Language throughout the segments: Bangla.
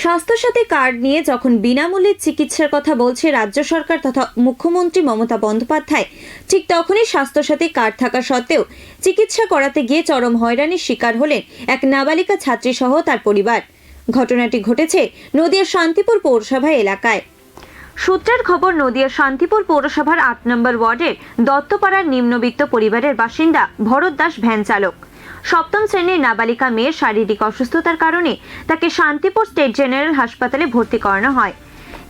স্বাস্থ্যসাথী কার্ড নিয়ে যখন বিনামূল্যে চিকিৎসার কথা বলছে রাজ্য সরকার তথা মুখ্যমন্ত্রী মমতা বন্দ্যোপাধ্যায়, ঠিক তখনই স্বাস্থ্যসাথী কার্ড থাকা সত্ত্বেও চিকিৎসা করাতে গিয়ে চরম হয়রানির শিকার হলেন এক নাবালিকা ছাত্রী সহ তার পরিবার। ঘটনাটি ঘটেছে নদিয়ার শান্তিপুর পৌরসভা এলাকায়। সূত্রের খবর, নদিয়ার শান্তিপুর পৌরসভার ৮ নম্বর ওয়ার্ডের দত্তপাড়ার নিম্নবিত্ত পরিবারের বাসিন্দা ভরত দাস ভ্যান চালক। সপ্তম শ্রেণীর নাবালিকা মেয়ের শারীরিক অসুস্থতার কারণে তাকে শান্তিপুর স্টেট জেনারেল হাসপাতালে ভর্তি করানো হয়।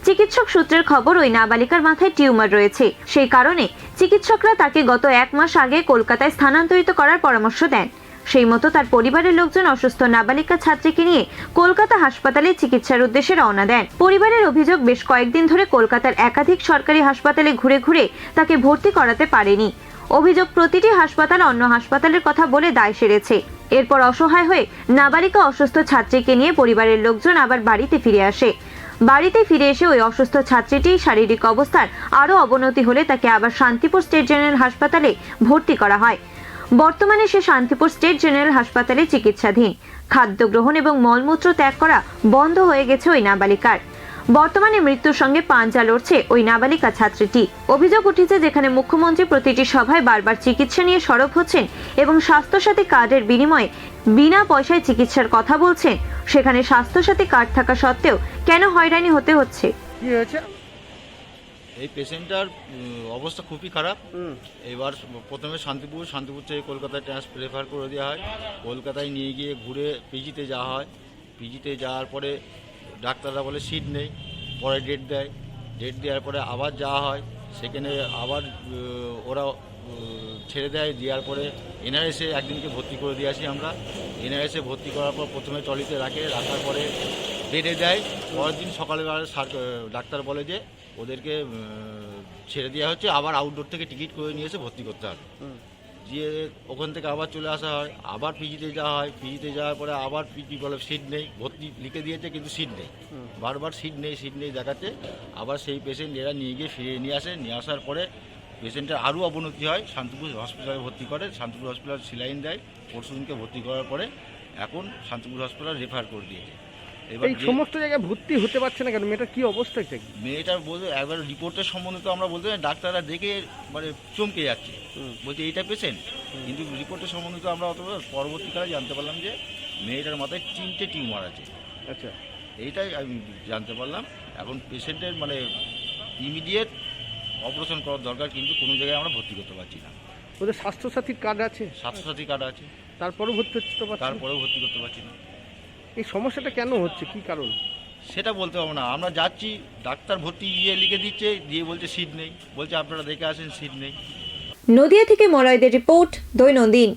চিকিৎসক সূত্রের খবর, ওই নাবালিকার মাথায় টিউমার রয়েছে, সেই কারণে চিকিৎসকরা তাকে গত ১ মাস আগে কলকাতায় স্থানান্তরিত করার পরামর্শ দেন। সেই মতো তার পরিবারের লোকজন অসুস্থ নাবালিকা ছাত্রীকে নিয়ে কলকাতা হাসপাতালে চিকিৎসার উদ্দেশ্যে রওনা দেন। পরিবারের অভিযোগ, বেশ কয়েকদিন ধরে কলকাতার একাধিক সরকারি হাসপাতালে ঘুরে ঘুরে তাকে ভর্তি করাতে পারেনি। অভিযোগ, প্রতিটি হাসপাতাল অন্য হাসপাতালের কথা বলে দায় সেরেছে। এরপর অসহায় হয়ে নাবালিকা অসুস্থ ছাত্রীকে নিয়ে পরিবারের লোকজন আবার বাড়িতে ফিরে আসে। বাড়িতে ফিরে এসে ওই অসুস্থ ছাত্রীটির শারীরিক অবস্থার আরও অবনতি হলে তাকে আবার শান্তিপুর স্টেট জেনারেল হাসপাতালে ভর্তি করা হয়। বর্তমানে সে শান্তিপুর স্টেট জেনারেল হাসপাতালে চিকিৎসাধীন। খাদ্য গ্রহণ এবং মলমূত্র ত্যাগ করা বন্ধ হয়ে গেছে ওই নাবালিকার। বর্তমানে মৃত্যুর সঙ্গে পাঞ্জা লড়ছে ওই নাবালিকা ছাত্রীটি। অভিযোগ উঠেছে, যেখানে মুখ্যমন্ত্রী প্রতিটি সভায় বারবার চিকিৎসা নিয়ে সরব হচ্ছেন এবং স্বাস্থ্যসাথী কার্ডের বিনিময়ে বিনা পয়সায় চিকিৎসার কথা বলছেন, সেখানে স্বাস্থ্যসাথী কার্ড থাকা সত্ত্বেও কেন হয়রানি হতে হচ্ছে? কি হয়েছে? এই পেশেন্টটার অবস্থা খুবই খারাপ। এবার প্রথমে শান্তিপুর থেকে কলকাতায় রেফার করে দেওয়া হয়। কলকাতায় নিয়ে গিয়ে ঘুরে পিজিতে যাওয়া হয়। পিজিতে যাওয়ার পরে ডাক্তাররা বলে সিট নেই, পরে ডেট দেয়। ডেট দেওয়ার পরে আবার যাওয়া হয়, সেখানে আবার ওরা ছেড়ে দেয়। দেওয়ার পরে এনআরএসে একদিনকে ভর্তি করে দিয়ে আসি আমরা। এনআরএসে ভর্তি করার পর প্রথমে ট্রলিতে রাখার পরে বেডে দেয়। পরের দিন সকালবেলা ডাক্তার বলে যে ওদেরকে ছেড়ে দেওয়া হচ্ছে, আবার আউটডোর থেকে টিকিট করে নিয়ে এসে ভর্তি করতে হবে। দিয়ে ওখান থেকে আবার চলে আসা হয়, আবার পিজিতে যাওয়া হয়। পিজিতে যাওয়ার পরে আবার পিজি বলে সিট নেই, ভর্তি লিখে দিয়েছে কিন্তু সিট নেই, বারবার সিট নেই দেখাচ্ছে। আবার সেই পেশেন্ট এরা নিয়ে গিয়ে ফিরিয়ে নিয়ে আসে। নিয়ে আসার পরে পেশেন্টের আরও অবনতি হয়, শান্তিপুর হসপিটালে ভর্তি করে। শান্তিপুর হসপিটাল সিলাইন দেয়। পরশুদিনকে ভর্তি করার পরে এখন শান্তিপুর হসপিটাল রেফার করে দিয়েছে। এবার এই সমস্ত জায়গায় ভর্তি হতে পারছে না কেন? মেয়েটার কি অবস্থা? মেয়েটার বলতে একবার রিপোর্টের সম্বন্ধে তো আমরা বলতে ডাক্তাররা দেখে মানে চমকে যাচ্ছে, বলছে এইটা পেশেন্ট, কিন্তু রিপোর্টের সম্বন্ধে তো আমরা অত পরবর্তীকালে জানতে পারলাম যে মেয়েটার মাথায় 3টে টিউমার আছে। আচ্ছা, এইটাই আমি জানতে পারলাম। এখন পেশেন্টের মানে ইমিডিয়েট অপারেশন করার দরকার, কিন্তু কোনো জায়গায় আমরা ভর্তি করতে পারছি না। ওদের স্বাস্থ্যসাথীর কার্ড আছে? স্বাস্থ্যসাথী কার্ড আছে, তারপরেও ভর্তি হতে পারছে না? তারপরেও ভর্তি করতে পারছি না। এই সমস্যাটা কেন হচ্ছে, কি কারণ? সেটা বলতে পারবো না। আমরা যাচ্ছি, ডাক্তার ভর্তি লিখে দিচ্ছে, দিয়ে বলছে সিট নেই, বলছে আপনারা দেখে আসেন, সিট নেই। নদিয়া থেকে মলয়দের রিপোর্ট, দৈনন্দিন।